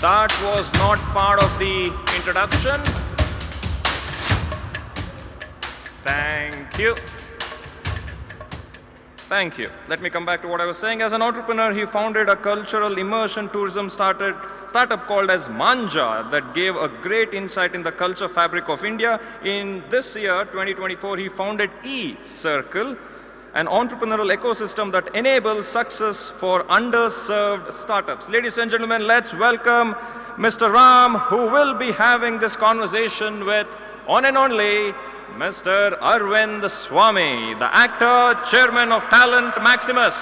That was not part of the introduction. Thank you. Thank you. Let me come back to what I was saying. As an entrepreneur, he founded a cultural immersion tourism startup called as Manja that gave a great insight in the culture fabric of India. In this year, 2024, he founded E-Circle, an entrepreneurial ecosystem that enables success for underserved startups. Ladies and gentlemen, let's welcome Mr. Ram, who will be having this conversation with one and only Mr. Arvind Swamy, the actor, chairman of Talent Maximus.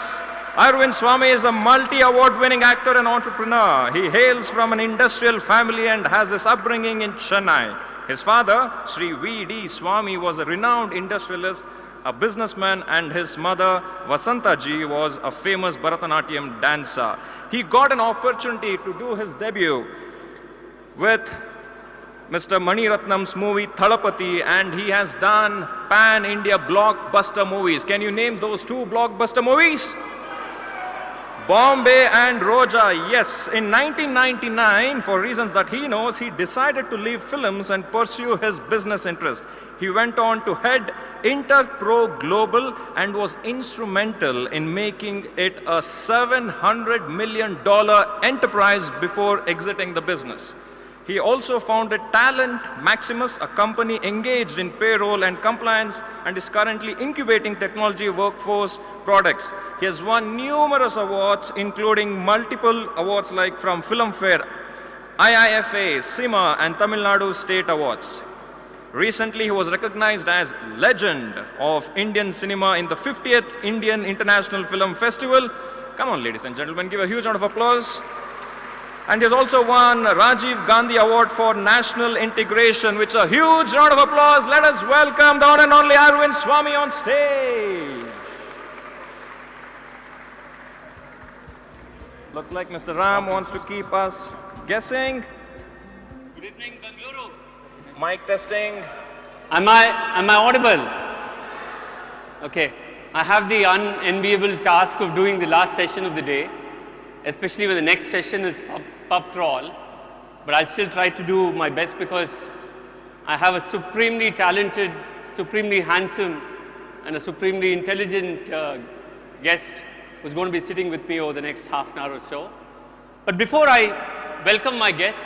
Arvind Swamy is a multi-award-winning actor and entrepreneur. He hails from an industrial family and has his upbringing in Chennai. His father, Sri V.D. Swamy, was a renowned industrialist, a businessman, and his mother, Vasanta ji, was a famous Bharatanatyam dancer. He got an opportunity to do his debut with Mr. Mani Ratnam's movie Thalapathy, and he has done pan-India blockbuster movies. Can you name those two blockbuster movies? Bombay and Roja. Yes, in 1999, for reasons that he knows, he decided to leave films and pursue his business interest. He went on to head Interpro Global and was instrumental in making it a $700 million enterprise before exiting the business. He also founded Talent Maximus, a company engaged in payroll and compliance, and is currently incubating technology workforce products. He has won numerous awards, including multiple awards like from Filmfare, IIFA, SIMA, and Tamil Nadu State Awards. Recently, he was recognized as Legend of Indian Cinema in the 50th Indian International Film Festival. Come on, ladies and gentlemen, give a huge round of applause. And he has also won Rajiv Gandhi Award for National Integration, which a huge round of applause. Let us welcome the one and only Arvind Swamy on stage. Looks like Mr. Ram wants to keep us guessing. Good evening, Bengaluru. Mic testing. Am I audible? Okay. I have the unenviable task of doing the last session of the day, especially when the next session is pub crawl, but I'll still try to do my best because I have a supremely talented, supremely handsome, and a supremely intelligent guest who's going to be sitting with me over the next half an hour or so. But before I welcome my guest,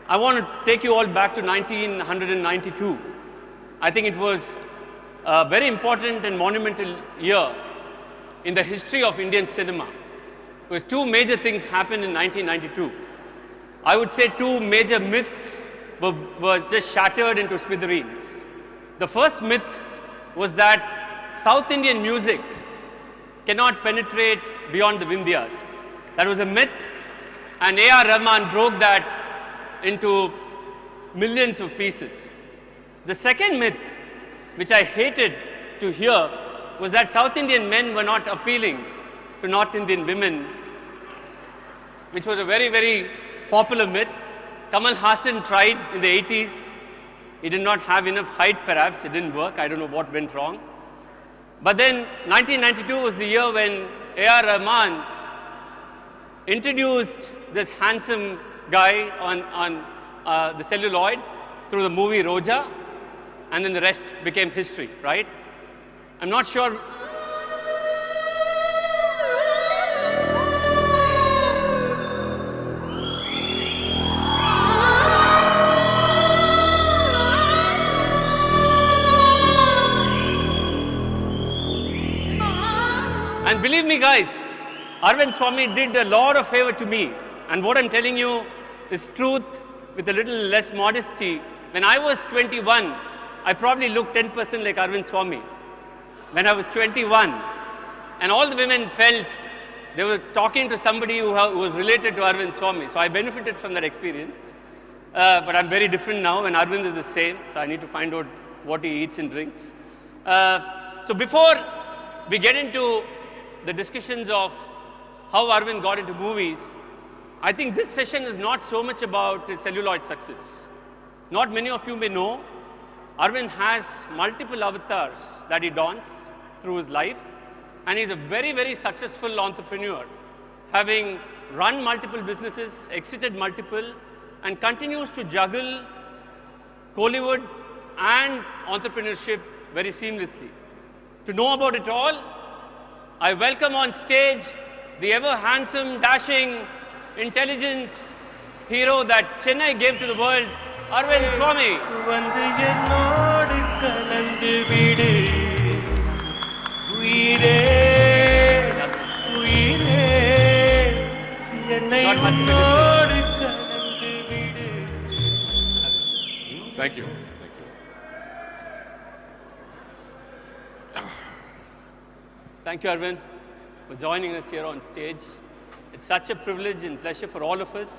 I want to take you all back to 1992. I think it was a very important and monumental year in the history of Indian cinema. Because two major things happened in 1992. I would say two major myths were just shattered into smithereens. The first myth was that South Indian music cannot penetrate beyond the Vindhyas. That was a myth, and A.R. Rahman broke that into millions of pieces. The second myth, which I hated to hear, was that South Indian men were not appealing to North Indian women, which was a very, very popular myth. Kamal Haasan tried in the 80s. He did not have enough height, perhaps. It didn't work. I don't know what went wrong. But then 1992 was the year when A.R. Rahman introduced this handsome guy on the celluloid through the movie Roja, and then the rest became history, right? I'm not sure. And believe me, guys, Arvind Swamy did a lot of favor to me. And what I'm telling you is truth with a little less modesty. When I was 21, I probably looked 10% like Arvind Swamy. When I was 21, and all the women felt they were talking to somebody who was related to Arvind Swamy. So I benefited from that experience. But I'm very different now, and Arvind is the same. So I need to find out what he eats and drinks. So before we get into the discussions of how Arvind got into movies, I think this session is not so much about his celluloid success. Not many of you may know, Arvind has multiple avatars that he dons through his life, and he's a very, very successful entrepreneur, having run multiple businesses, exited multiple, and continues to juggle Kollywood and entrepreneurship very seamlessly. To know about it all, I welcome on stage the ever handsome, dashing, intelligent hero that Chennai gave to the world, Arvind Swamy. வந்து என்னோடு கலந்து விடு உயிரே உயிரே என்னை உன்னோடு கலந்து விடு. Thank you. Thank you. Thank you, Arvind, for joining us here on stage. It's such a privilege and pleasure for all of us.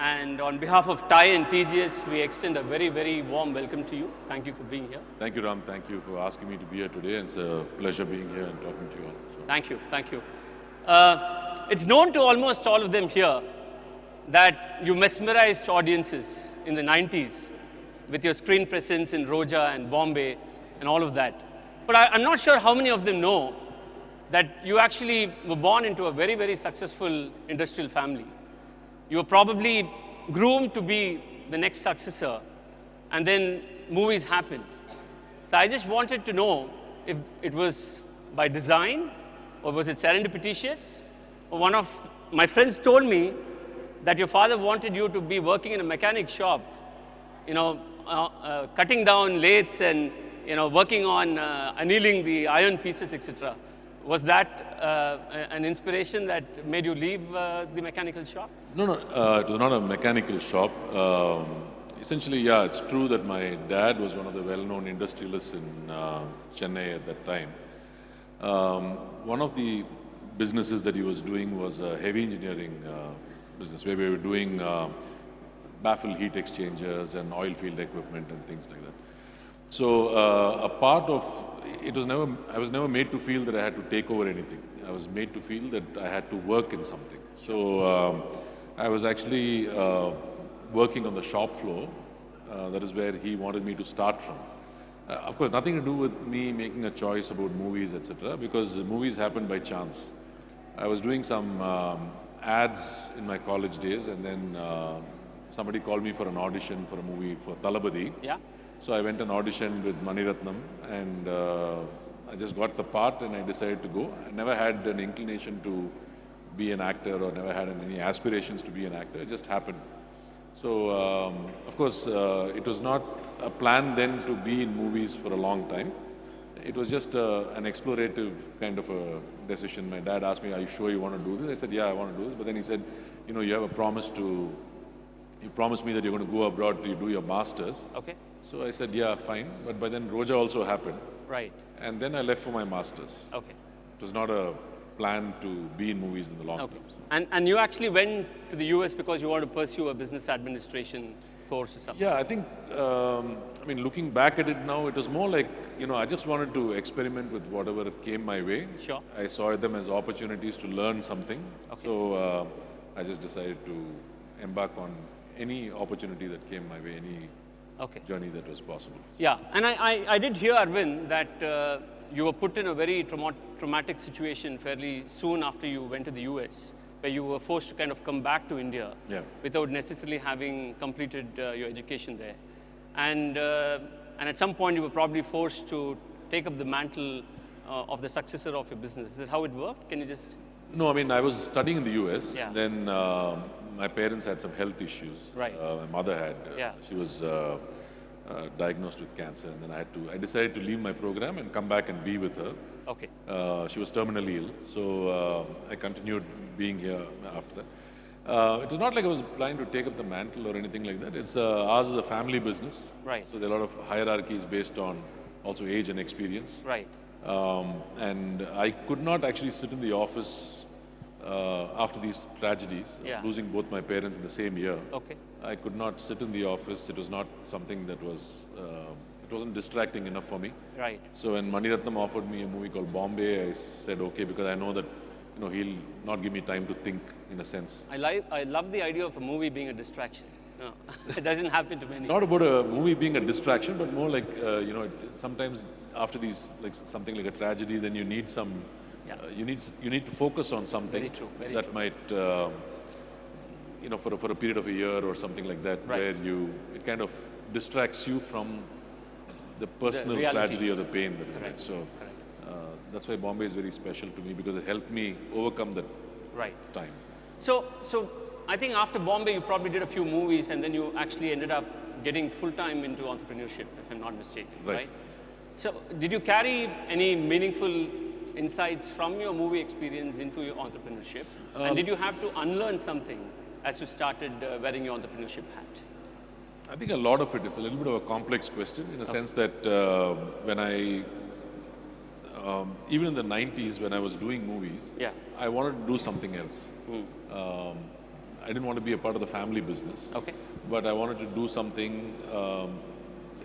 And on behalf of TiE and TGS, we extend a very, very warm welcome to you. Thank you for being here. Thank you, Ram. Thank you for asking me to be here today. And it's a pleasure being here and talking to you all. So. Thank you. Thank you. It's known to almost all of them here that you mesmerized audiences in the 90s with your screen presence in Roja and Bombay and all of that. But I'm not sure how many of them know that you actually were born into a very, very successful industrial family. You were probably groomed to be the next successor, and then movies happened. So I just wanted to know if it was by design, or was it serendipitous? One of my friends told me that your father wanted you to be working in a mechanic shop, you know, cutting down lathes and, you know, working on annealing the iron pieces, etc. Was that an inspiration that made you leave the mechanical shop? No, it was not a mechanical shop. Essentially, yeah, it's true that my dad was one of the well-known industrialists in Chennai at that time. One of the businesses that he was doing was a heavy engineering business where we were doing baffle heat exchangers and oil field equipment and things like that. So a part of it was never, I was never made to feel that I had to take over anything. I was made to feel that I had to work in something. So I was actually working on the shop floor. That is where he wanted me to start from. Of course, nothing to do with me making a choice about movies, etc. Because movies happened by chance. I was doing some ads in my college days, and then somebody called me for an audition for a movie for Talabadi. Yeah. So I went and auditioned with Maniratnam, and I just got the part and I decided to go. I never had an inclination to be an actor or never had any aspirations to be an actor. It just happened. So, of course, it was not a plan then to be in movies for a long time. It was just an explorative kind of a decision. My dad asked me, "Are you sure you want to do this?" I said, "Yeah, I want to do this." But then he said, "You know, you have a promise to, you promised me that you're going to go abroad to do your master's." Okay. So I said, "Yeah, fine." But by then Roja also happened. Right. And then I left for my master's. Okay. It was not a plan to be in movies in the long Okay. term. And you actually went to the US because you wanted to pursue a business administration course or something? Yeah, I think, I mean, looking back at it now, it was more like, you know, I just wanted to experiment with whatever came my way. Sure. I saw them as opportunities to learn something. Okay. So I just decided to embark on any opportunity that came my way, any journey that was possible. Yeah, and I did hear, Arvind, that you were put in a very traumatic situation fairly soon after you went to the US, where you were forced to kind of come back to India without necessarily having completed your education there. And at some point you were probably forced to take up the mantle of the successor of your business. Is that how it worked? Can you just... No, I mean, I was studying in the US, Yeah. then my parents had some health issues. Right. My mother had, Yeah. she was diagnosed with cancer, and then I decided to leave my program and come back and be with her. Okay. She was terminally ill, so I continued being here after that. It was not like I was planning to take up the mantle or anything like that. It's ours is a family business. Right. So there are a lot of hierarchies based on also age and experience. Right. And I could not actually sit in the office after these tragedies, Yeah. losing both my parents in the same year. Okay. I could not sit in the office. It was not something that was, it wasn't distracting enough for me. Right. So when Maniratnam offered me a movie called Bombay, I said okay, because I know that, you know, he'll not give me time to think in a sense. I love the idea of a movie being a distraction. No, it doesn't happen to many. Not about a movie being a distraction, but more like, you know, sometimes after these, like something like a tragedy, then you need some, Yeah. you need to focus on something Very true, very that true. might for a period of a year or something like that, Right. where it kind of distracts you from the personal tragedy or the pain that is there. So that's why Bombay is very special to me, because it helped me overcome that Right. time. So I think after Bombay, you probably did a few movies, and then you actually ended up getting full-time into entrepreneurship, if I'm not mistaken, right? So did you carry any meaningful insights from your movie experience into your entrepreneurship? And did you have to unlearn something as you started wearing your entrepreneurship hat? I think a lot of it's a little bit of a complex question, in a sense that when even in the 90s, when I was doing movies, Yeah. I wanted to do something else. I didn't want to be a part of the family business, Okay. but I wanted to do something.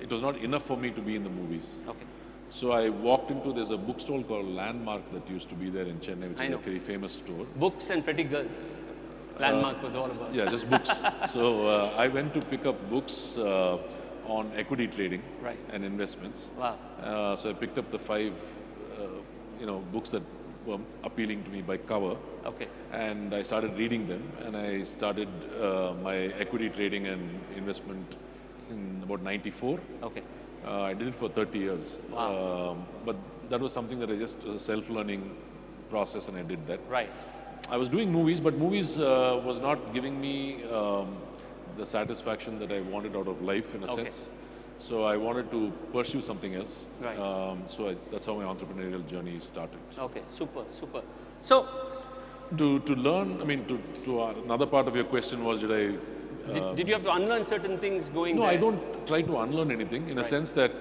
It was not enough for me to be in the movies. Okay. So I walked into, there's a bookstore called Landmark that used to be there in Chennai, which I is know. a very famous store. Books and pretty girls. Landmark was all about. Yeah, just books. So I went to pick up books on equity trading Right. and investments. Wow. So I picked up the 5, books that were appealing to me by cover, Okay. and I started reading them. And I started my equity trading and investment in about '94. Okay. I did it for 30 years. Wow. But that was something that I just was a self-learning process, and I did that. Right. I was doing movies, but movies was not giving me the satisfaction that I wanted out of life, in a sense. So I wanted to pursue something else. Right. That's how my entrepreneurial journey started. Okay. Super. Super. So To learn, I mean, to another part of your question was, did I? did you have to unlearn certain things going No, there? I don't try to unlearn anything, in a sense that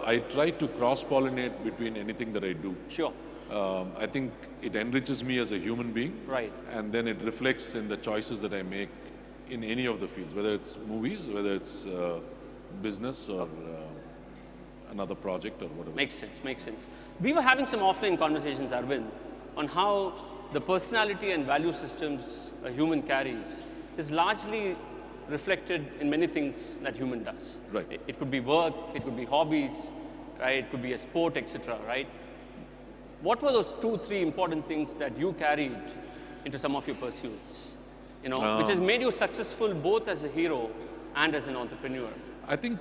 I try to cross-pollinate between anything that I do. Sure. I think it enriches me as a human being, Right. and then it reflects in the choices that I make in any of the fields, whether it's movies, whether it's business, or another project, or whatever. Makes sense. Makes sense. We were having some offline conversations, Arvind, on how the personality and value systems a human carries is largely reflected in many things that human does. Right. It could be work, it could be hobbies, right? It could be a sport, etc. Right? What were those 2, 3 important things that you carried into some of your pursuits? Which has made you successful both as a hero and as an entrepreneur. I think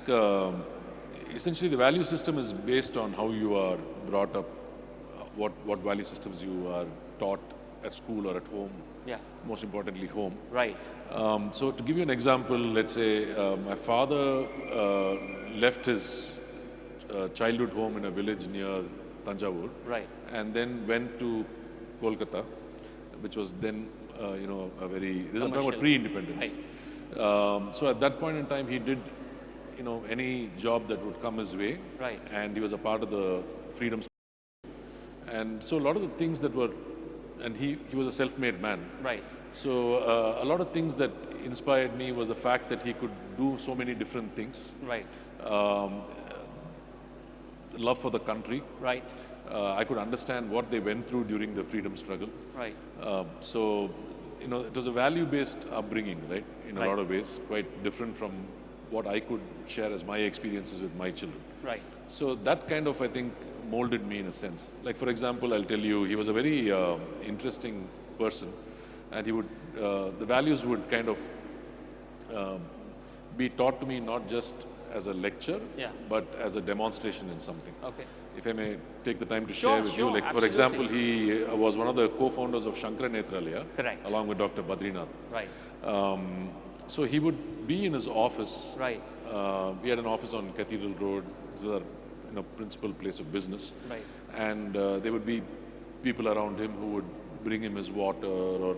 essentially the value system is based on how you are brought up, what value systems you are taught at school or at home. Yeah. Most importantly, home. Right. So to give you an example, let's say my father left his childhood home in a village near Tanjavur, Right. and then went to Kolkata, which was then, a very, this is I'm talking about Commercial. pre-independence. So at that point in time, he did, any job that would come his way, Right. and he was a part of the freedom. And so a lot of the things that were, and he was a self-made man. Right. So a lot of things that inspired me was the fact that he could do so many different things. Right. Love for the country. Right. I could understand what they went through during the freedom struggle. Right. So, it was a value-based upbringing, right? In a Right. lot of ways, quite different from what I could share as my experiences with my children. Right. So that kind of, I think, molded me in a sense. Like, for example, I'll tell you, he was a very interesting person, and he would, the values would kind of be taught to me not just as a lecture, Yeah. but as a demonstration in something. Okay. If I may take the time to Sure, share with sure, you, like for absolutely. example, he was one of the co-founders of Shankara Netralaya, Correct. along with Dr. Badrinath. Right. So he would be in his office. Right. We had an office on Cathedral Road. This is our principal place of business. Right. And there would be people around him who would bring him his water or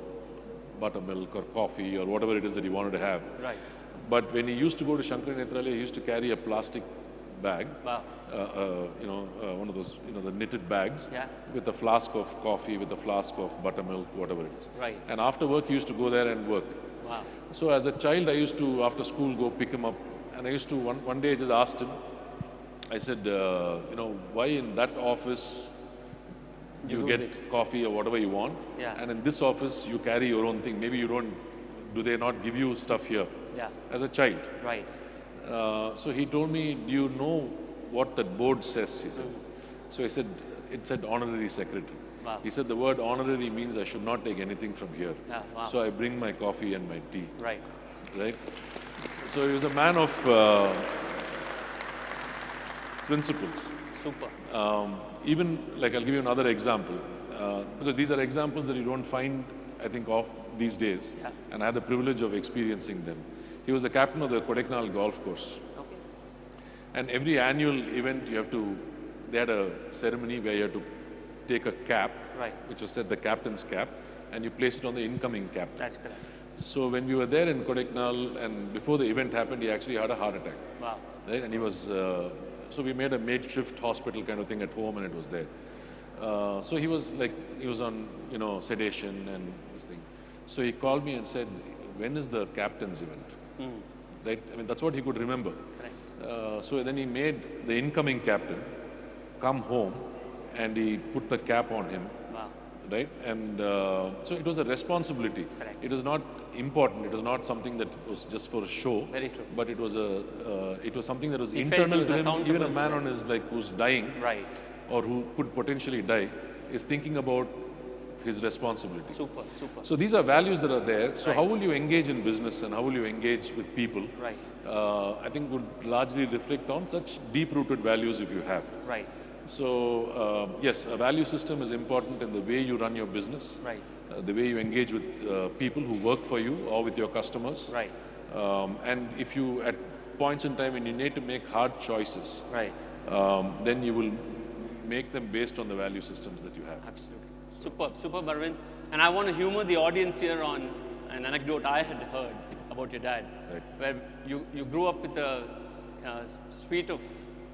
buttermilk or coffee or whatever it is that he wanted to have. Right. But when he used to go to Shankara Netralaya, he used to carry a plastic bag, Wow. one of those, the knitted bags, Yeah. with a flask of coffee, with a flask of buttermilk, whatever it is. Right. And after work, he used to go there and work. Wow. So as a child, I used to, after school, go pick him up. And I used to, one day I just asked him, I said, why in that office You you do get this. coffee or whatever you want, Yeah. and in this office you carry your own thing. Maybe you don't, do they not give you stuff here? Yeah. As a child. Right. So he told me, do you know what that board says? He said. So I said, it said honorary secretary. Wow. He said the word honorary means I should not take anything from here. Yeah, wow. So I bring my coffee and my tea. Right. Right? So he was a man of principles. Super. Even, like, I'll give you another example, because these are examples that you don't find, I think, of these days. Yeah. And I had the privilege of experiencing them. He was the captain of the Kodaikanal golf course. Okay. And every annual event, they had a ceremony where you had to take a cap, Right. which was said the captain's cap, and you place it on the incoming captain. That's correct. So when we were there in Kodaikanal, and before the event happened, he actually had a heart attack. Wow. Right? And he was, so we made a makeshift hospital kind of thing at home, and it was there. So he was on, sedation and this thing. So he called me and said, when is the captain's event? Right? I mean, that's what he could remember. Correct. So then he made the incoming captain come home, and he put the cap on him. Wow. Right? And so it was a responsibility. Correct. It was not important. It was not something that was just for a show. Very true. But it was something that was He felt internal he was to him. accountable Even a for man it. on his, who's dying, Right. or who could potentially die, is thinking about his responsibility. Super, super. So these are values that are there. So Right. how will you engage in business, and how will you engage with people? Right. I think would largely reflect on such deep-rooted values if you have. Right. So yes, a value system is important in the way you run your business, Right. the way you engage with people who work for you or with your customers. Right. And if you, at points in time when you need to make hard choices, Right. then you will make them based on the value systems that you have. Absolutely. Superb, superb, Arvind. And I want to humor the audience here on an anecdote I had heard about your dad, Right. where you grew up with a suite of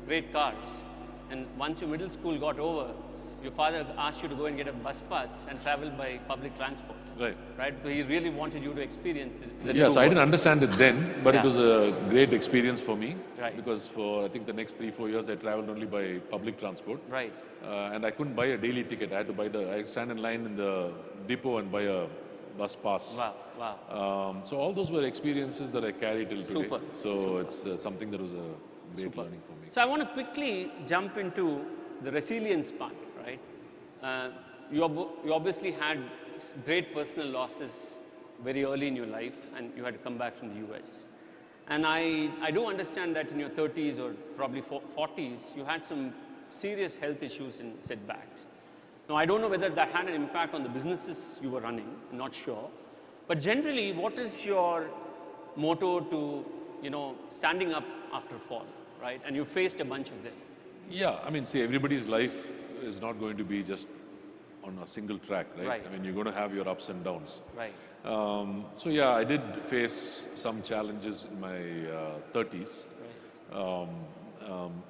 great cars, and once your middle school got over, your father asked you to go and get a bus pass and travel by public transport. Right. Right? But he really wanted you to experience it. Yes, I didn't understand it then, but Yeah. it was a great experience for me. Right. Because for, I think, the next 3-4 years, I traveled only by public transport. Right. And I couldn't buy a daily ticket. I had to stand in line in the depot and buy a bus pass. Wow, wow. So all those were experiences that I carry till today. Super, So super. it's something that was a great learning for me. So I want to quickly jump into the resilience part, right? You obviously had great personal losses very early in your life, and you had to come back from the US. And I do understand that in your 30s or probably 40s, you had some serious health issues and setbacks. Now, I don't know whether that had an impact on the businesses you were running, I'm not sure. But generally, what is your motto to, standing up after fall, right? And you faced a bunch of them. Yeah, I mean, see, everybody's life is not going to be just on a single track, right? Right. I mean, you're going to have your ups and downs. Right. So yeah, I did face some challenges in my 30s,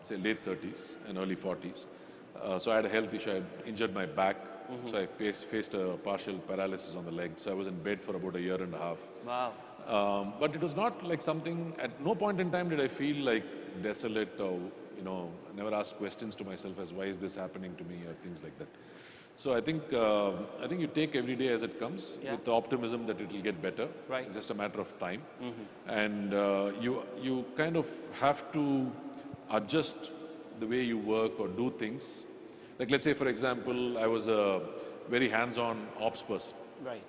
say late 30s and early 40s. So I had a health issue. I had injured my back, so I faced a partial paralysis on the leg. So I was in bed for about 1.5 years. Wow. But it was not like something. At no point in time did I feel like desolate or I never asked questions to myself as why is this happening to me or things like that. So I think you take every day as it comes with the optimism that it will get better. Right. It's just a matter of time, and you kind of have to adjust the way you work or do things. Like let's say, for example, I was a very hands-on ops person. Right.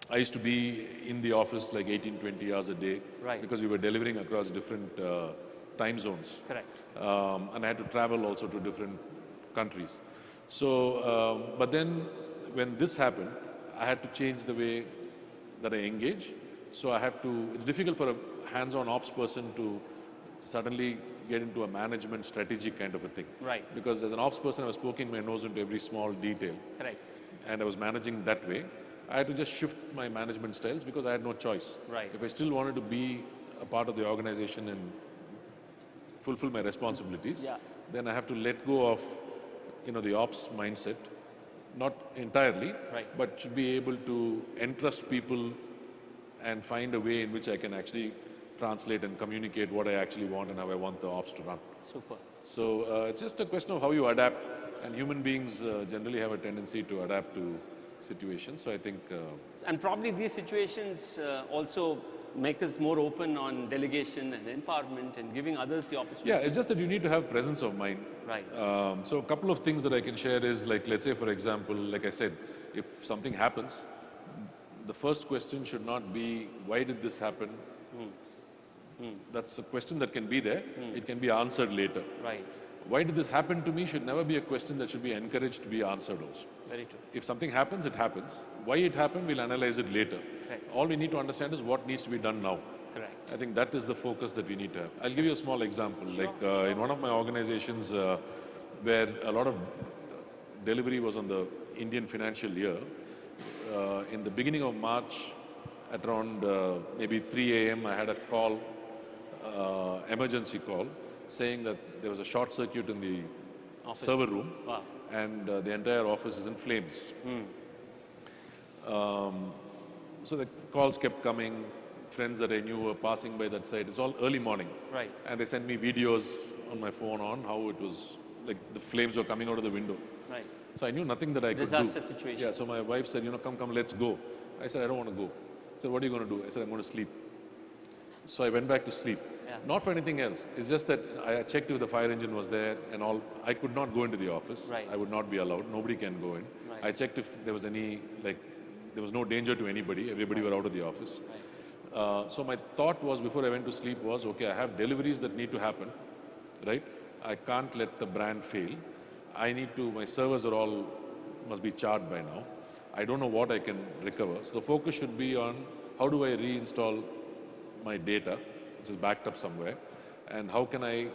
I used to be in the office like 18-20 hours a day, Right. because we were delivering across different time zones. Correct. And I had to travel also to different countries. So, but then when this happened, I had to change the way that I engage. So it's difficult for a hands-on ops person to suddenly get into a management strategic kind of a thing. Right. Because as an ops person, I was poking my nose into every small detail. Correct. And I was managing that way. I had to just shift my management styles because I had no choice. Right. If I still wanted to be a part of the organization and fulfill my responsibilities, then I have to let go of the ops mindset, not entirely, Right. but should be able to entrust people and find a way in which I can actually translate and communicate what I actually want and how I want the ops to run. Super. So it's just a question of how you adapt, and human beings generally have a tendency to adapt to situation. So I think, And probably these situations also make us more open on delegation and empowerment and giving others the opportunity. yeah, it's just that you need to have presence of mind. Right. So a couple of things that I can share is like, let's say for example, like I said, if something happens, the first question should not be, why did this happen? That's a question that can be there. It can be answered later. Right. Why did this happen to me should never be a question that should be encouraged to be answered also. Very true. If something happens, it happens. Why it happened, we'll analyze it later. Correct. All we need to understand is what needs to be done now. Correct. I think that is the focus that we need to have. I'll give you a small example. Like in one of my organizations where a lot of delivery was on the Indian financial year, in the beginning of March at around maybe 3 a.m. I had a call, emergency call, saying that there was a short circuit in the server room. Wow. And the entire office is in flames. So the calls kept coming, friends that I knew were passing by that side. It's all early morning. Right. And they sent me videos on my phone on how it was, like the flames were coming out of the window. Right. So I knew nothing that I could do. Disaster situation. Yeah, so my wife said, come, let's go. I said, I don't want to go. I said, what are you going to do? I said, I'm going to sleep. So I went back to sleep. Yeah. Not for anything else. It's just that I checked if the fire engine was there and all. I could not go into the office. Right. I would not be allowed. Nobody can go in. Right. I checked if there was any, there was no danger to anybody. Everybody were out of the office. Right. So my thought was before I went to sleep was, okay, I have deliveries that need to happen, right? I can't let the brand fail. My servers are all, must be charged by now. I don't know what I can recover. So the focus should be on how do I reinstall my data, which is backed up somewhere, and how can I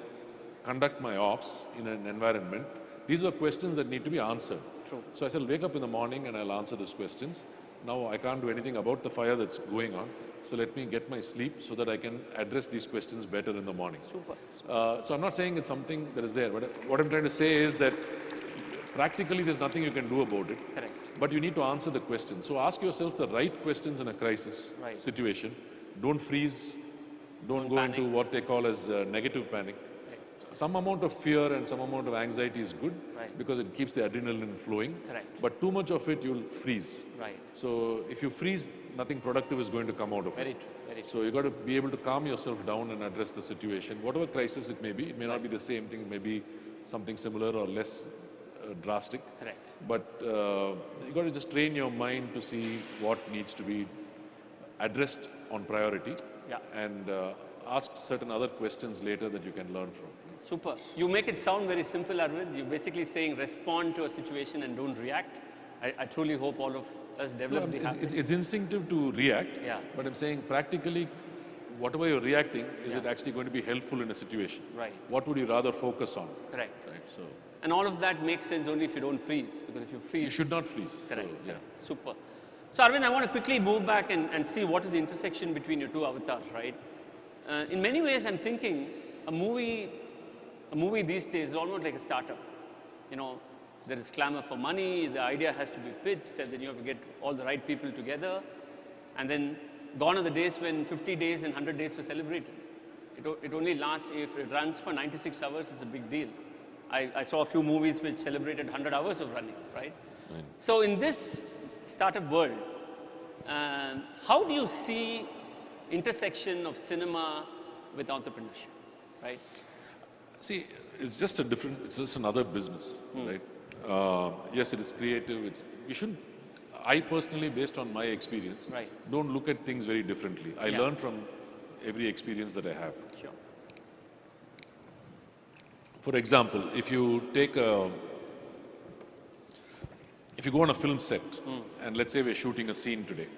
conduct my ops in an environment. These were questions that need to be answered. True. So I said, I'll wake up in the morning and I'll answer those questions. Now I can't do anything about the fire that's going on. So let me get my sleep so that I can address these questions better in the morning. Super. So I'm not saying it's something that is there, but what I'm trying to say is that practically there's nothing you can do about it. Correct. But you need to answer the question. So ask yourself the right questions in a crisis Right. situation. Don't freeze. Don't go panic. into what they call as negative panic. Right. Some amount of fear and some amount of anxiety is good Right. because it keeps the adrenaline flowing. Correct. But too much of it, you'll freeze. Right. So if you freeze, nothing productive is going to come out of Very it. true. Very true. So you got to be able to calm yourself down and address the situation. Whatever crisis it may be, it may not be the same thing, it may be something similar or less drastic. Correct. But you got to just train your mind to see what needs to be addressed on priority. Yeah. And ask certain other questions later that you can learn from. Super. You make it sound very simple, Arvind. You're basically saying respond to a situation and don't react. I truly hope all of us develop the habit. It's instinctive to react, Yeah. but I'm saying practically, whatever you're reacting, is it Yeah. actually going to be helpful in a situation? Right. What would you rather focus on? Correct. Right? So And all of that makes sense only if you don't freeze. Because if you freeze, you should not freeze. correct. So, yeah. Correct. Super. So Arvind, I want to quickly move back and see what is the intersection between your two avatars, right? In many ways, I'm thinking a movie these days is almost like a startup. You know, there is clamor for money, the idea has to be pitched, and then you have to get all the right people together. And then gone are the days when 50 days and 100 days were celebrated. It only lasts, if it runs for 96 hours, it's a big deal. I saw a few movies which celebrated 100 hours of running, right? Right. So in this startup world, how do you see intersection of cinema with entrepreneurship, right? See, it's just another business, right? Yes, it is creative. I personally, based on my experience, Right. don't look at things very differently. I Yeah. learn from every experience that I have. Sure. For example, if you go on a film set, and let's say we're shooting a scene today,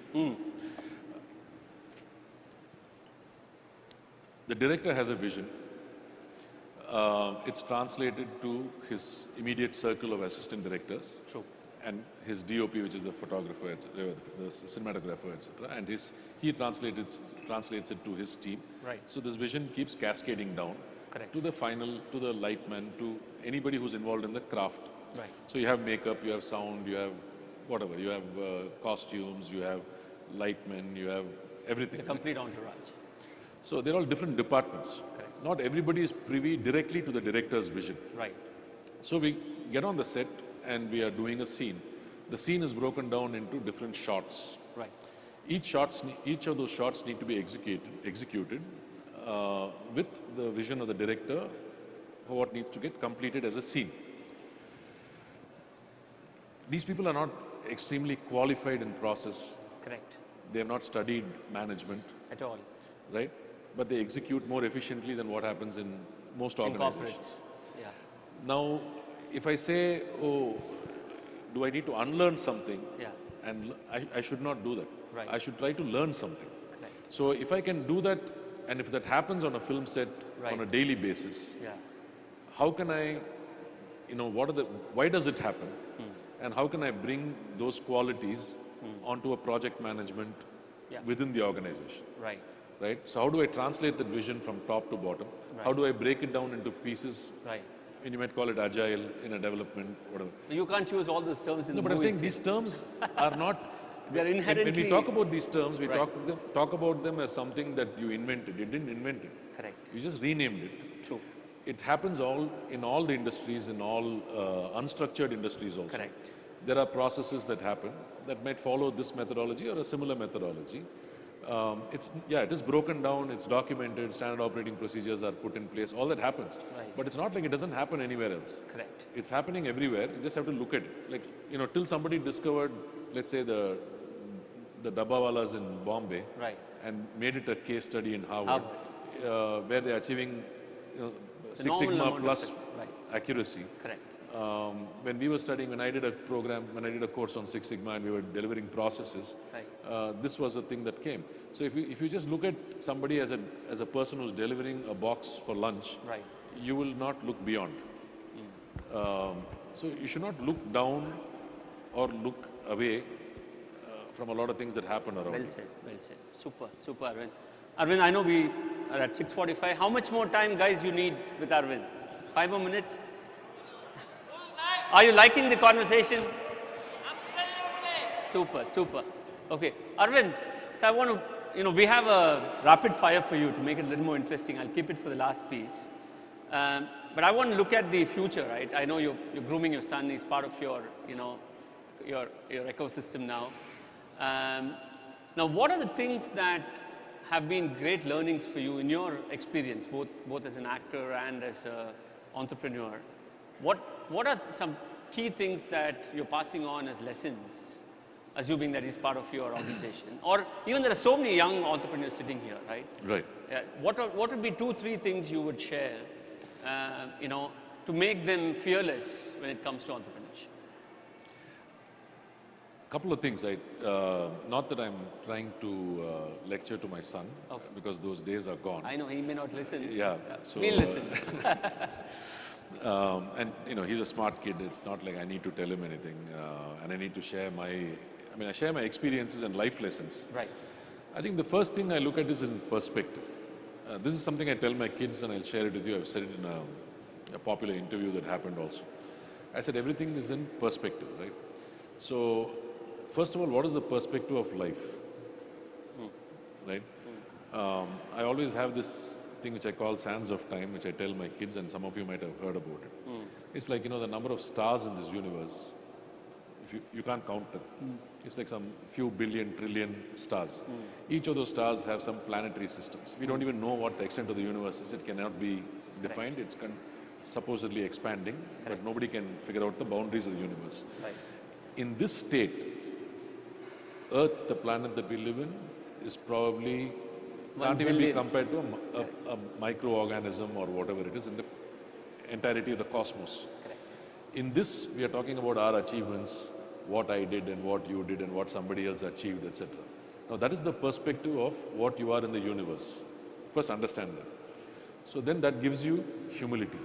the director has a vision. It's translated to his immediate circle of assistant directors. True. And his DOP, which is the photographer, etc., the cinematographer, etc., and he translates it to his team. Right. So this vision keeps cascading down Correct. to the lightman, to anybody who's involved in the craft. Right. So you have makeup, you have sound, you have whatever, you have costumes, you have lightmen, you have everything. The complete entourage. So they're all different departments. Correct. Not everybody is privy directly to the director's vision. Right. So we get on the set and we are doing a scene. the scene is broken down into different shots. Right. Each of those shots need to be executed with the vision of the director for what needs to get completed as a scene. These people are not extremely qualified in process. Correct. They have not studied management, At all. right? But they execute more efficiently than what happens in most In organizations. corporates. Yeah. Now, if I say, oh, do I need to unlearn something? Yeah. And I should not do that. Right. I should try to learn something. Correct. So if I can do that, and if that happens on a film set Right. on a daily basis, Yeah. how can I, why does it happen? And how can I bring those qualities onto a project management Yeah. within the organization, Right. right? So how do I translate that vision from top to bottom? Right. How do I break it down into pieces? Right. And you might call it agile in a development, whatever. You can't use all those terms in No, the but I'm saying movies. these terms are not. They are When inherently. we talk about these terms, we Right. talk about them as something that you invented. You didn't invent it. Correct. You just renamed it. True. It happens in all the industries, in all unstructured industries also. Correct. There are processes that happen that might follow this methodology or a similar methodology. It is broken down, it's documented, standard operating procedures are put in place, all that happens. Right. But it's not like it doesn't happen anywhere else. Correct. It's happening everywhere. You just have to look at it. Like, till somebody discovered, let's say, the Dabbawalas in Bombay, Right. and made it a case study in Harvard, where they're achieving Six normal Sigma amount of plus success. Right. accuracy. Correct. When we were studying, when I did a course on Six Sigma and we were delivering processes, Right. this was a thing that came. So if you just look at somebody as a person who's delivering a box for lunch, Right. you will not look beyond. So you should not look down or look away from a lot of things that happen around. Well said. Well said. Super. Super, Arvind. Arvind, I know we are at 6:45. How much more time, guys, you need with Arvind? 5 more minutes? Are you liking the conversation? Absolutely. Super, super. Okay, Arvind, so I want to, we have a rapid fire for you to make it a little more interesting. I'll keep it for the last piece. But I want to look at the future, right? I know you're grooming your son. He's part of your ecosystem now. Now, what are the things that have been great learnings for you in your experience, both as an actor and as an entrepreneur? What are some key things that you're passing on as lessons, assuming that he's part of your organization? Or even there are so many young entrepreneurs sitting here, right? Right. What would be 2-3 things you would share, to make them fearless when it comes to entrepreneurship? Couple of things. Not that I'm trying to lecture to my son, Okay. because those days are gone. I know he may not listen. Yeah, so, We'll listen. And he's a smart kid. It's not like I need to tell him anything, and I need to share I share my experiences and life lessons. Right. I think the first thing I look at is in perspective. This is something I tell my kids, and I'll share it with you. I've said it in a popular interview that happened also. I said everything is in perspective, right? So, first of all, what is the perspective of life, right? I always have this thing which I call sands of time, which I tell my kids, and some of you might have heard about it. It's like, the number of stars in this universe, if you can't count them. It's like some few billion, trillion stars. Each of those stars have some planetary systems. We don't even know what the extent of the universe is. It cannot be defined. It's supposedly expanding, but nobody can figure out the boundaries of the universe. Right. In this state, Earth, the planet that we live in, is probably can't even be compared to a microorganism or whatever it is in the entirety of the cosmos. Correct. In this, we are talking about our achievements, what I did and what you did and what somebody else achieved, etc. Now, that is the perspective of what you are in the universe. First, understand that. So then that gives you humility,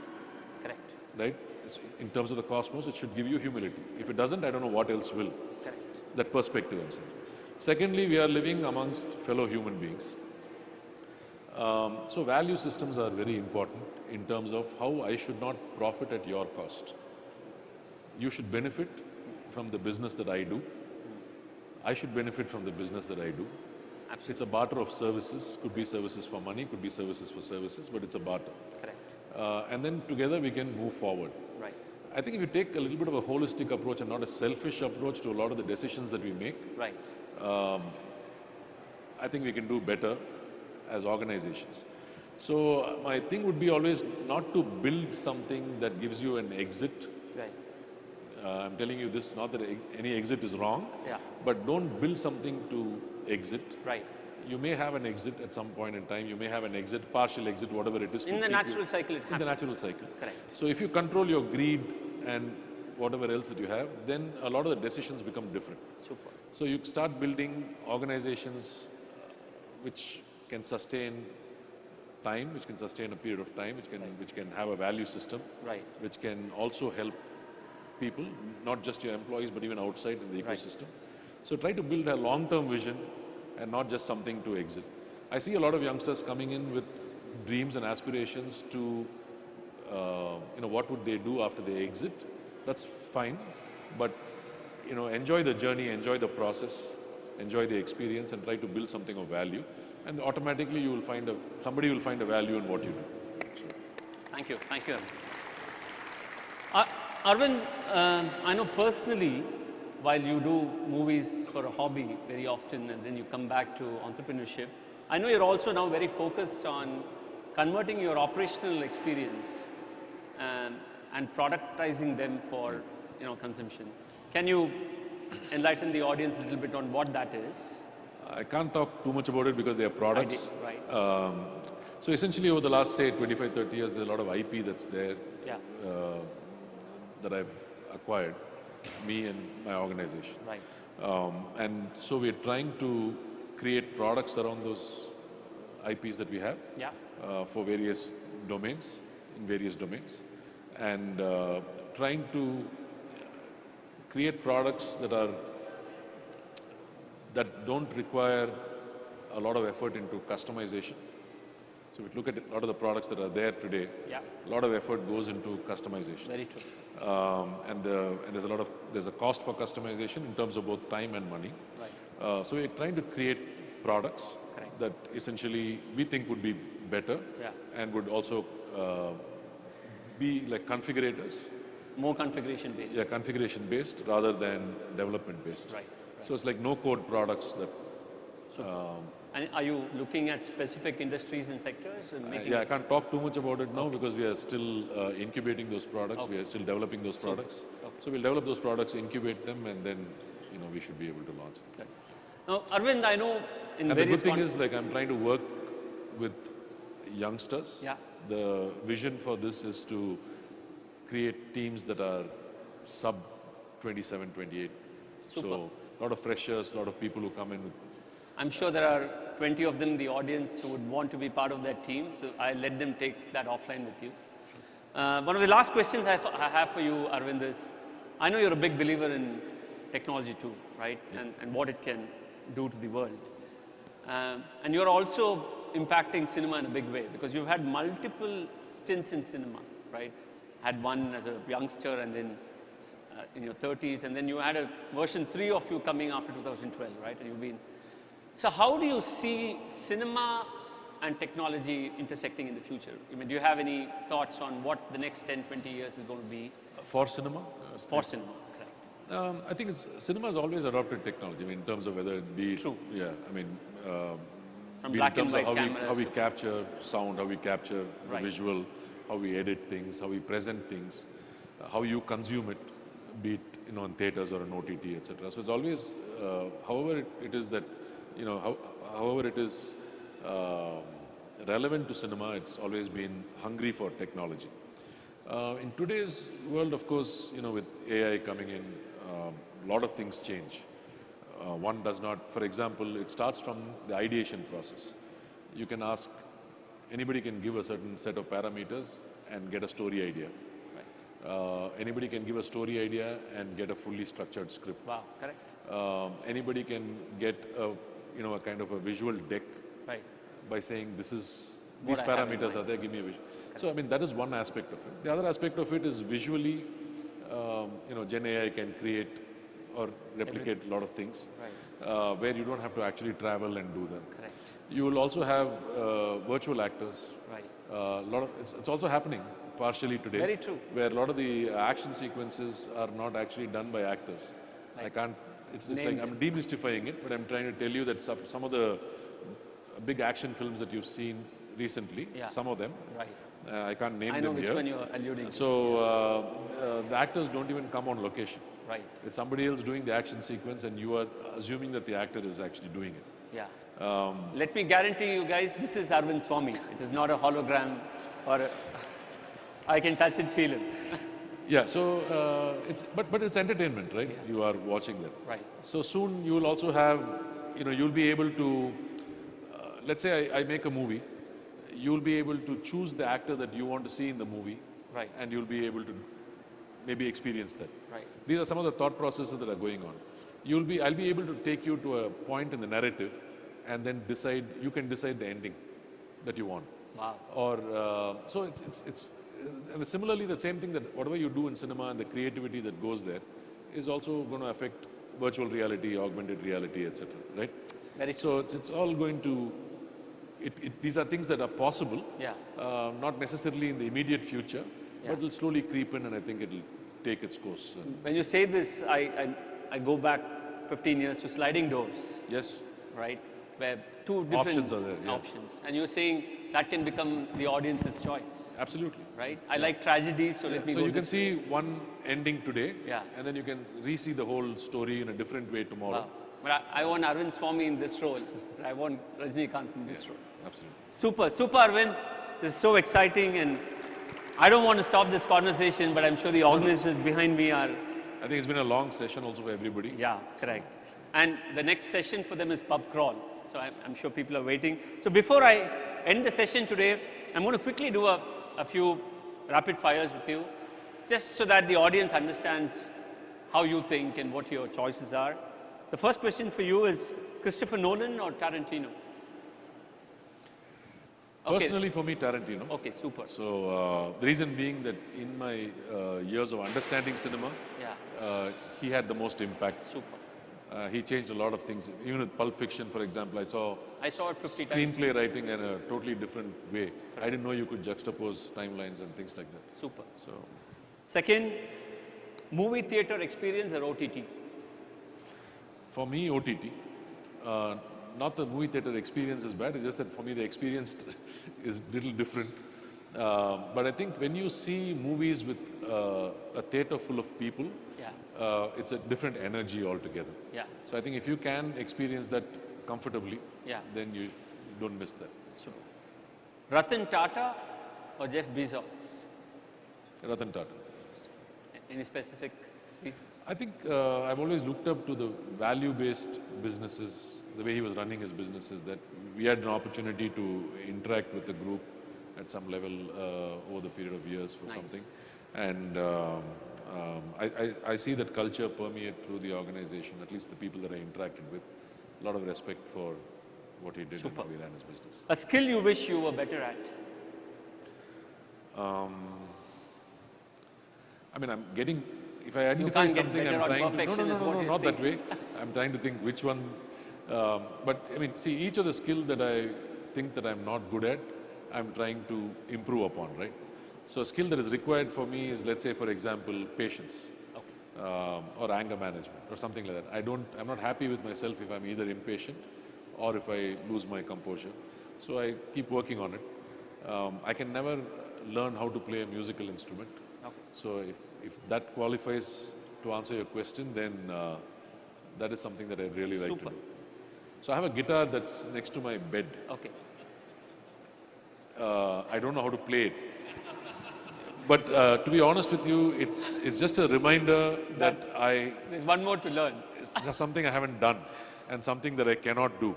Correct. right? In terms of the cosmos, it should give you humility. If it doesn't, I don't know what else will. Correct. That perspective, I'm saying. Secondly, we are living amongst fellow human beings. So value systems are very important in terms of how I should not profit at your cost. You should benefit from the business that I do. I should benefit from the business that I do. Absolutely. It's a barter of services. Could be services for money, could be services for services, but it's a barter. Correct. And then together we can move forward. Right. I think if you take a little bit of a holistic approach and not a selfish approach to a lot of the decisions that we make, Right. I think we can do better as organizations. So my thing would be always not to build something that gives you an exit. Right. I'm telling you this, not that any exit is wrong, Yeah. but don't build something to exit. Right. You may have an exit at some point in time. You may have an exit, partial exit, whatever it is. In the natural cycle, it happens. In the natural cycle. Correct. So if you control your greed and whatever else that you have, then a lot of the decisions become different. Super. So you start building organizations which can sustain time, which can sustain a period of time, which can have a value system, Right. which can also help people, not just your employees, but even outside in the ecosystem. So try to build a long-term vision and not just something to exit. I see a lot of youngsters coming in with dreams and aspirations to, what would they do after they exit? That's fine, but enjoy the journey, enjoy the process, enjoy the experience, and try to build something of value. And automatically, you will find somebody will find a value in what you do. So. Thank you. Thank you. Arvind, I know personally, while you do movies for a hobby very often and then you come back to entrepreneurship, I know you're also now very focused on converting your operational experience and productizing them for consumption. Can you enlighten the audience a little bit on what that is? I can't talk too much about it because they are products. Right. So essentially over the last, say, 25, 30 years, there's a lot of IP that's there that I've acquired, me and my organization. Right. And so we're trying to create products around those IPs that we have for various domains, in various domains. And trying to create products that don't require a lot of effort into customization. So if you look at a lot of the products that are there today, a lot of effort goes into customization. Very true. And there's a cost for customization in terms of both time and money. Right. So we're trying to create products that essentially we think would be better and would also be like configurators. More configuration based. Yeah, configuration based rather than development based. Right. So it's like no code products that. And are you looking at specific industries and sectors? And making I can't talk too much about it now because we are still incubating those products. We are still developing those products. So we'll develop those products, incubate them, and then we should be able to launch them. Now, Arvind, I know in and various. The good thing is, like, I'm trying to work with youngsters. Yeah. The vision for this is to create teams that are sub 27, 28. Super. So a lot of freshers, a lot of people who come in with. I'm sure there are 20 of them in the audience who would want to be part of that team, so I'll let them take that offline with you. One of the last questions I have for you, Arvind, is I know you're a big believer in technology too, right? Yeah. And what it can do to the world. And you're also impacting cinema in a big way because you've had multiple stints in cinema, right? Had one as a youngster and then in your 30s, and then you had a version 3 of you coming after 2012, right? And you've been. So how do you see cinema and technology intersecting in the future? I mean, do you have any thoughts on what the next 10, 20 years is going to be? For cinema? For cinema, correct. I think cinema has always adopted technology, in terms of whether it be. True. Yeah, from black and white cameras. How we capture sound, how we capture the Right. visual, how we edit things, how we present things, how you consume it, be it in theaters or an OTT, etc. So it's always, however it is that, however it is relevant to cinema, it's always been hungry for technology. In today's world, of course, with AI coming in, a lot of things change. One does not, for example, it starts from the ideation process. You can ask, anybody can give a certain set of parameters and get a story idea. Right. Anybody can give a story idea and get a fully structured script. Wow, correct. Anybody can get a kind of a visual deck Right. by saying these What I have in parameters are there, give me a vision. So that is one aspect of it. The other aspect of it is visually, Gen AI can create or replicate a lot of things, Right. where you don't have to actually travel and do them. Correct. You will also have virtual actors. Right. It's also happening partially today. Very true. Where a lot of the action sequences are not actually done by actors. I can't. It's like I'm demystifying it, but I'm trying to tell you that some of the big action films that you've seen recently, some of them, Right. I can't name I know them which here. one you're alluding to. So the actors don't even come on location. Right. It's somebody else doing the action sequence, and you are assuming that the actor is actually doing it. Yeah. Let me guarantee you guys, this is Arvind Swami. It is not a hologram or I can touch and feel it. Yeah, so but it's entertainment, right? Yeah. You are watching that. Right. So soon you will also have, you'll be able to, let's say I make a movie, you'll be able to choose the actor that you want to see in the movie. Right. And you'll be able to maybe experience that. Right. These are some of the thought processes that are going on. I'll be able to take you to a point in the narrative and then you can decide the ending that you want. Wow. Or, so it's and similarly the same thing, that whatever you do in cinema and the creativity that goes there is also going to affect virtual reality, augmented reality, etc. Right? Very So it's all going to, these are things that are possible, Yeah. Not necessarily in the immediate future, but it'll slowly creep in, and I think it'll take its course. When you say this, I go back 15 years to sliding doors, Yes, right? Where two different Options are there, yeah. options. And you're saying that can become the audience's choice, absolutely. right? I like tragedy, so let me So go you can this see one ending today, Yeah. and then you can re-see the whole story in a different way tomorrow. Wow. But I want Arvind Swami in this role. I want Rajinikanth in this role. Absolutely. Super, super Arvind. This is so exciting, and I don't want to stop this conversation, but I'm sure the organizers behind me are. I think it's been a long session also for everybody. Yeah, correct. And the next session for them is pub crawl. So I'm sure people are waiting. So before I end the session today, I'm going to quickly do a few rapid fires with you, just so that the audience understands how you think and what your choices are. The first question for you is Christopher Nolan or Tarantino? Okay. Personally, for me, Tarantino. Okay, super. So the reason being that in my years of understanding cinema, Yeah, he had the most impact. super. He changed a lot of things. Even with Pulp Fiction, for example, I saw I saw it 50 times. screenplay writing in a totally different way. I didn't know you could juxtapose timelines and things like that. Super. So Second, movie theater experience or OTT? for me, OTT. Not the movie theater experience is bad. It's just that for me, the experience is a little different. But I think when you see movies with a theater full of people, Yeah, it's a different energy altogether. yeah, So I think if you can experience that comfortably, yeah. then you don't miss that. So, Ratan Tata or Jeff Bezos? Ratan Tata. Any specific reason? I think I've always looked up to the value-based businesses, the way he was running his businesses, that we had an opportunity to interact with the group at some level over the period of years for Nice. something. And I see that culture permeate through the organization, at least the people that I interacted with. A lot of respect for what he did Super. and how he ran his business. A skill you wish you were better at? I mean, I'm getting, if I identify can't get something, better I'm on trying to, perfection is what you're not that thinking. way. I'm trying to think which one, but I mean, see, each of the skill that I think that I'm not good at, I'm trying to improve upon, right? So a skill that is required for me is, let's say, for example, patience. Or anger management or something like that. I'm not happy with myself if I'm either impatient or if I lose my composure. So I keep working on it. I can never learn how to play a musical instrument. Okay. So if that qualifies to answer your question, then that is something that I really like to Super. do. So I have a guitar that's next to my bed. Okay. I don't know how to play it. But to be honest with you, it's just a reminder that There's one more to learn. it's something I haven't done and something that I cannot do.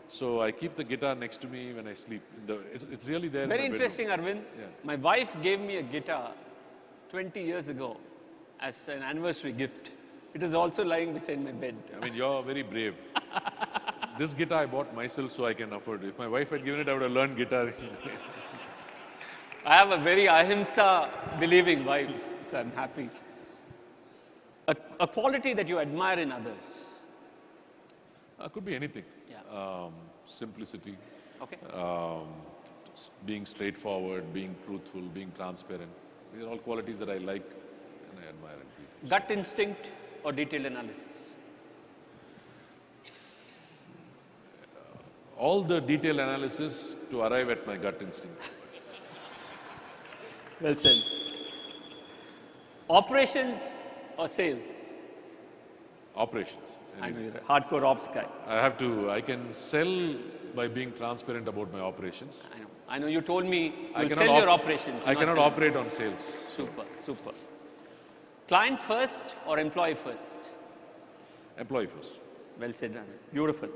So I keep the guitar next to me when I sleep. It's really there. Very in my bedroom. interesting, Arvind. Yeah. My wife gave me a guitar 20 years ago as an anniversary gift. It is also lying beside my bed. I mean, you're very brave. This guitar I bought myself so I can afford it. If my wife had given it, I would have learned guitar. I have a very ahimsa believing wife, so I'm happy. A quality that you admire in others. Could be anything. Yeah. simplicity, Okay. being straightforward, being truthful, being transparent. These are all qualities that I like and I admire in people. Gut instinct or detailed analysis? All the detailed analysis to arrive at my gut instinct. Well said. Operations or sales? Operations. I know you're a hardcore ops guy. I can sell by being transparent about my operations. I know you told me I you cannot sell your op- operations. I you're not cannot selling. operate on sales. Super, super. Client first or employee first? Employee first. Well said, Arvind. Beautiful.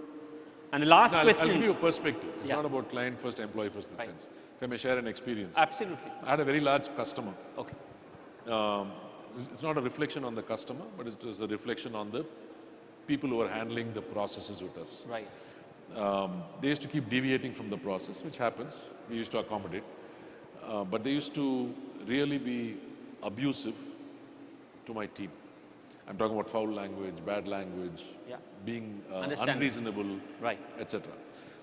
And the last I'll question. give you a perspective. It's Yeah. not about client first, employee first in the sense. If I may share an experience. Absolutely. I had a very large customer. Okay. It's not a reflection on the customer, but it was a reflection on the people who are handling the processes with us. Right. They used to keep deviating from the process, which happens. We used to accommodate. But they used to really be abusive to my team. I'm talking about foul language, bad language, Yeah. being Understandable. unreasonable, Right. etc.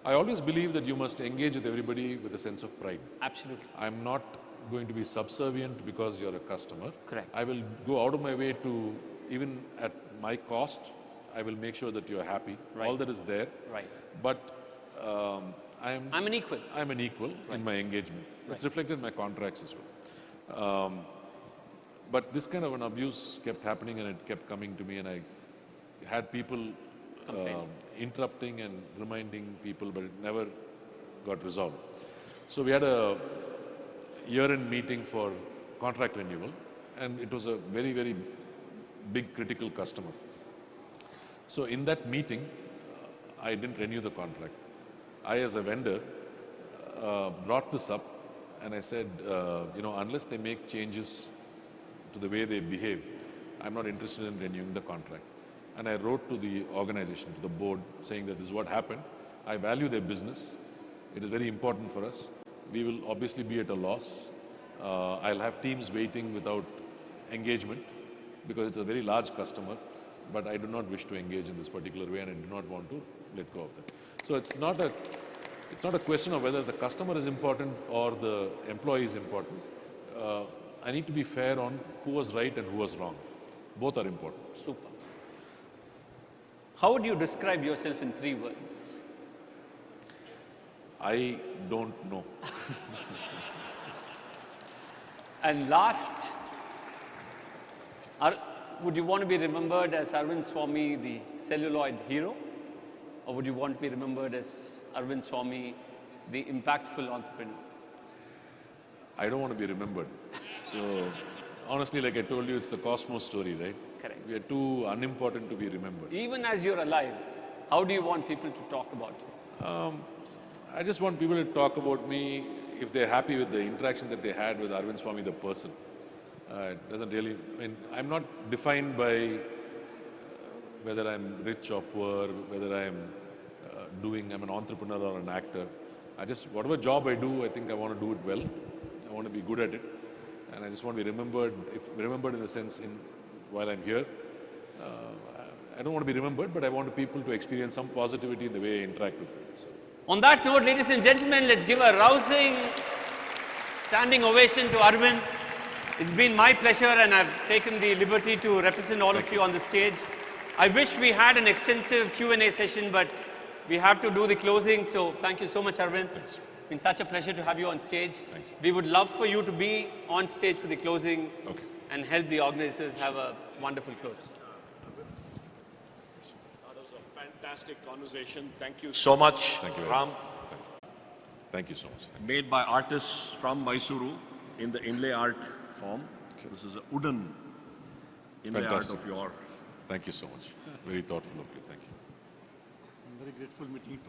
I always believe that you must engage with everybody with a sense of pride. Absolutely. I'm not going to be subservient because you're a customer. Correct. I will go out of my way to, even at my cost, I will make sure that you're happy. Right. All that is there. Right. But I'm I'm an equal. an equal in my engagement. It's reflected in my contracts as well. But this kind of an abuse kept happening and it kept coming to me, and I had people interrupting and reminding people, but it never got resolved. So we had a year-end meeting for contract renewal, and it was a very, very big critical customer. So in that meeting, I didn't renew the contract. I, as a vendor, brought this up, and I said, unless they make changes to the way they behave, I'm not interested in renewing the contract. And I wrote to the organization, to the board, saying that this is what happened. I value their business. It is very important for us. We will obviously be at a loss. I'll have teams waiting without engagement because it's a very large customer, but I do not wish to engage in this particular way, and I do not want to let go of that. So it's not a question of whether the customer is important or the employee is important. I need to be fair on who was right and who was wrong. Both are important. Super. How would you describe yourself in 3 words? I don't know. And last, would you want to be remembered as Arvind Swamy, the celluloid hero? Or would you want to be remembered as Arvind Swamy, the impactful entrepreneur? I don't want to be remembered. So honestly, like I told you, it's the Cosmos story, right? Correct. We are too unimportant to be remembered. Even as you're alive, how do you want people to talk about you? I just want people to talk about me if they're happy with the interaction that they had with Arvind Swamy, the person. It doesn't really, I'm not defined by whether I'm rich or poor, whether I'm I'm an entrepreneur or an actor. Whatever job I do, I think I want to do it well. I want to be good at it. And I just want to be remembered, remembered in the sense while I'm here. I don't want to be remembered, but I want people to experience some positivity in the way I interact with them. So. On that note, ladies and gentlemen, let's give a rousing standing ovation to Arvind. It's been my pleasure, and I've taken the liberty to represent all of you on the stage. I wish we had an extensive Q&A session, but we have to do the closing. So thank you so much, Arvind. Thanks. It's been such a pleasure to have you on stage. Thank you. We would love for you to be on stage for the closing and help the organizers have a wonderful close. That was a fantastic conversation. Thank you so much, Thank you very Ram. much. Thank you so much. Made by artists from Mysuru in the inlay art form. This is a wooden inlay Fantastic. art of your. Thank you so much. Very thoughtful of you. Thank you. I'm very grateful meeting you.